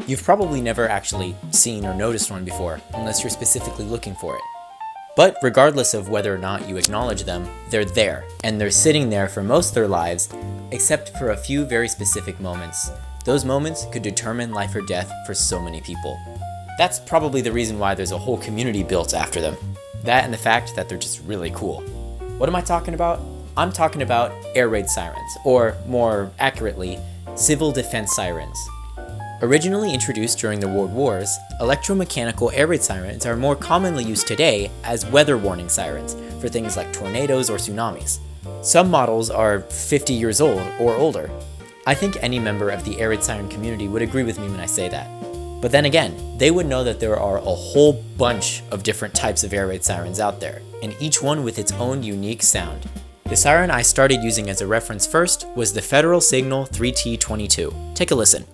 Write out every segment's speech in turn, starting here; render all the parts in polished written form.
You've probably never actually seen or noticed one before, unless you're specifically looking for it. But regardless of whether or not you acknowledge them, they're there, and they're sitting there for most of their lives, except for a few very specific moments. Those moments could determine life or death for so many people. That's probably the reason why there's a whole community built after them. That and the fact that they're just really cool. What am I talking about? I'm talking about air raid sirens, or more accurately, civil defense sirens. Originally introduced during the World Wars, electromechanical air raid sirens are more commonly used today as weather warning sirens for things like tornadoes or tsunamis. Some models are 50 years old or older. I think any member of the air raid siren community would agree with me when I say that. But then again, they would know that there are a whole bunch of different types of air raid sirens out there, and each one with its own unique sound. The siren I started using as a reference first was the Federal Signal 3T22. Take a listen.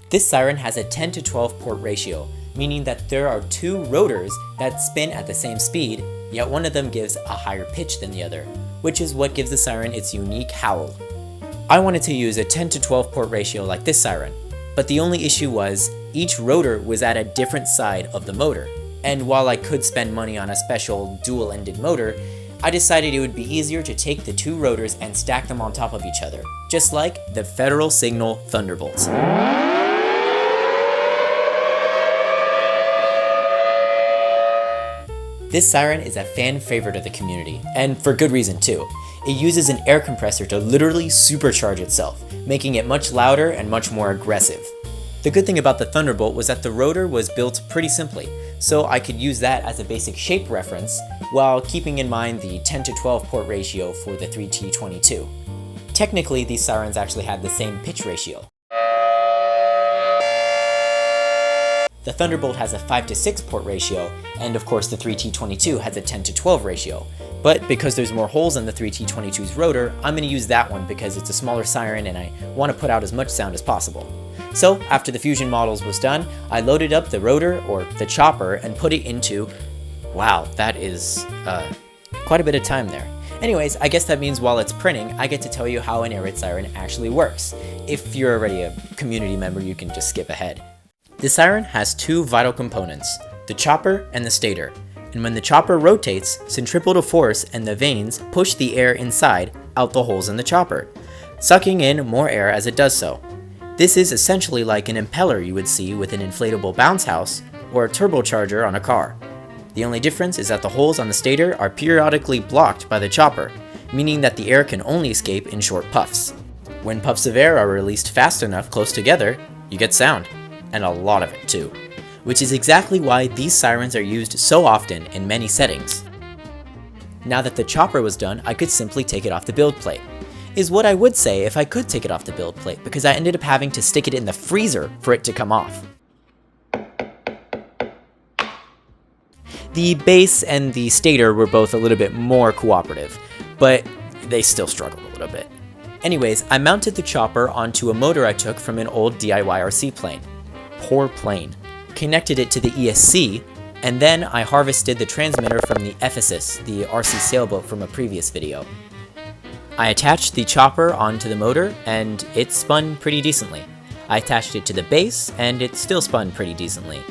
This siren has a 10 to 12 port ratio, meaning that there are two rotors that spin at the same speed, yet one of them gives a higher pitch than the other, which is what gives the siren its unique howl. I wanted to use a 10 to 12 port ratio like this siren, but the only issue was each rotor was at a different side of the motor, and while I could spend money on a special dual-ended motor, I decided it would be easier to take the two rotors and stack them on top of each other, just like the Federal Signal Thunderbolts. This siren is a fan favorite of the community, and for good reason too. It uses an air compressor to literally supercharge itself, making it much louder and much more aggressive. The good thing about the Thunderbolt was that the rotor was built pretty simply, so I could use that as a basic shape reference while keeping in mind the 10 to 12 port ratio for the 3T22. Technically, these sirens actually had the same pitch ratio. The Thunderbolt has a 5 to 6 port ratio, and of course the 3T22 has a 10 to 12 ratio. But because there's more holes in the 3T22's rotor, I'm going to use that one because it's a smaller siren and I want to put out as much sound as possible. So after the Fusion models was done, I loaded up the rotor, or the chopper, and put it into... Wow, that is quite a bit of time there. Anyways, I guess that means while it's printing, I get to tell you how an air raid siren actually works. If you're already a community member, you can just skip ahead. The siren has two vital components, the chopper and the stator, and when the chopper rotates, centripetal force and the vanes push the air inside out the holes in the chopper, sucking in more air as it does so. This is essentially like an impeller you would see with an inflatable bounce house or a turbocharger on a car. The only difference is that the holes on the stator are periodically blocked by the chopper, meaning that the air can only escape in short puffs. When puffs of air are released fast enough close together, you get sound. And a lot of it too, which is exactly why these sirens are used so often in many settings. Now that the chopper was done, I could simply take it off the build plate, is what I would say if I could take it off the build plate, because I ended up having to stick it in the freezer for it to come off. The base and the stator were both a little bit more cooperative, but they still struggled a little bit. Anyways, I mounted the chopper onto a motor I took from an old DIY RC plane. Poor plane. Connected it to the ESC, and then I harvested the transmitter from the Ephesus, the RC sailboat from a previous video. I attached the chopper onto the motor, and it spun pretty decently. I attached it to the base, and it still spun pretty decently.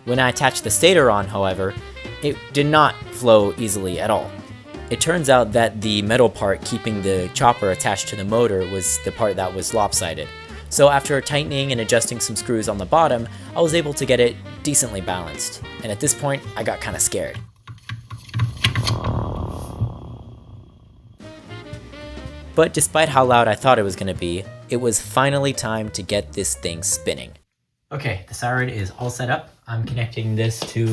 When I attached the stator on, however, it did not flow easily at all. It turns out that the metal part keeping the chopper attached to the motor was the part that was lopsided. So after tightening and adjusting some screws on the bottom, I was able to get it decently balanced. And at this point, I got kind of scared. But despite how loud I thought it was going to be, it was finally time to get this thing spinning. Okay, the siren is all set up. I'm connecting this to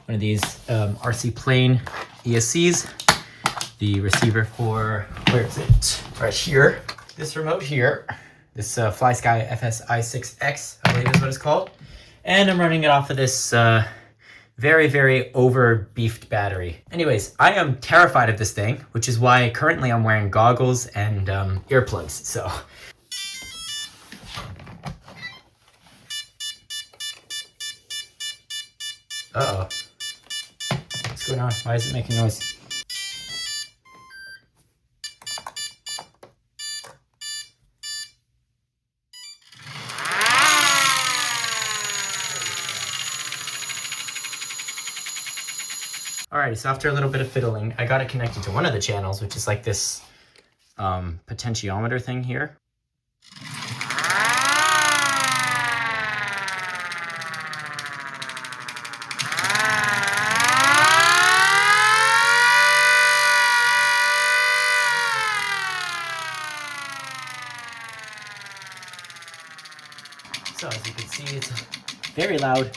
one of these RC plane ESCs. The receiver for, where is it? Right here. This remote here. This FlySky FSI6X, I believe is what it's called. And I'm running it off of this very, very over-beefed battery. Anyways, I am terrified of this thing, which is why currently I'm wearing goggles and earplugs, so. Uh-oh. What's going on? Why is it making noise? Alright, so after a little bit of fiddling, I got it connected to one of the channels, which is like this potentiometer thing here. So as you can see, it's very loud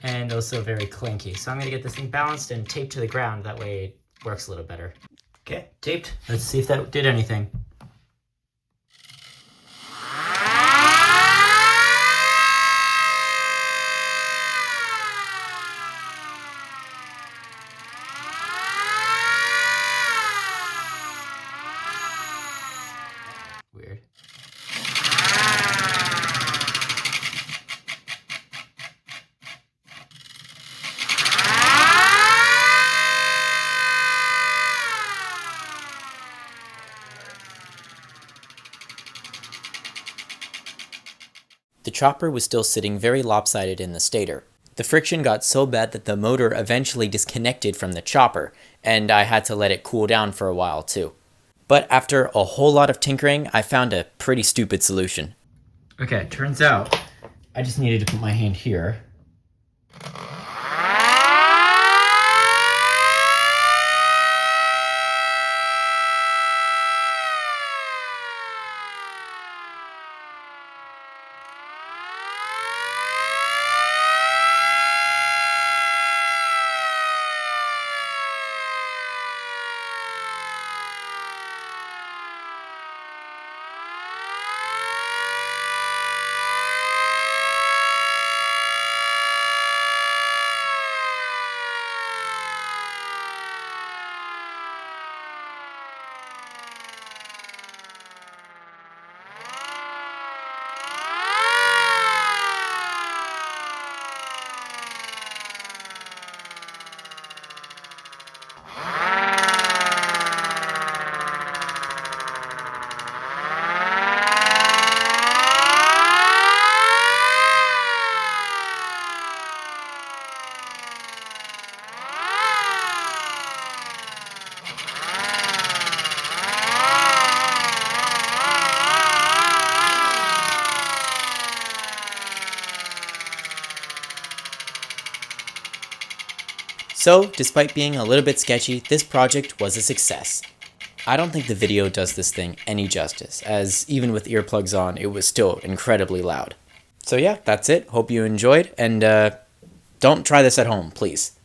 and also very clinky. So I'm gonna get this thing balanced and taped to the ground. That way it works a little better. Okay, taped. Let's see if that did anything. Weird. The chopper was still sitting very lopsided in the stator. The friction got so bad that the motor eventually disconnected from the chopper, and I had to let it cool down for a while too. But after a whole lot of tinkering, I found a pretty stupid solution. Okay, turns out I just needed to put my hand here. So, despite being a little bit sketchy, this project was a success. I don't think the video does this thing any justice, as even with earplugs on, it was still incredibly loud. So yeah, that's it. Hope you enjoyed, and don't try this at home, please.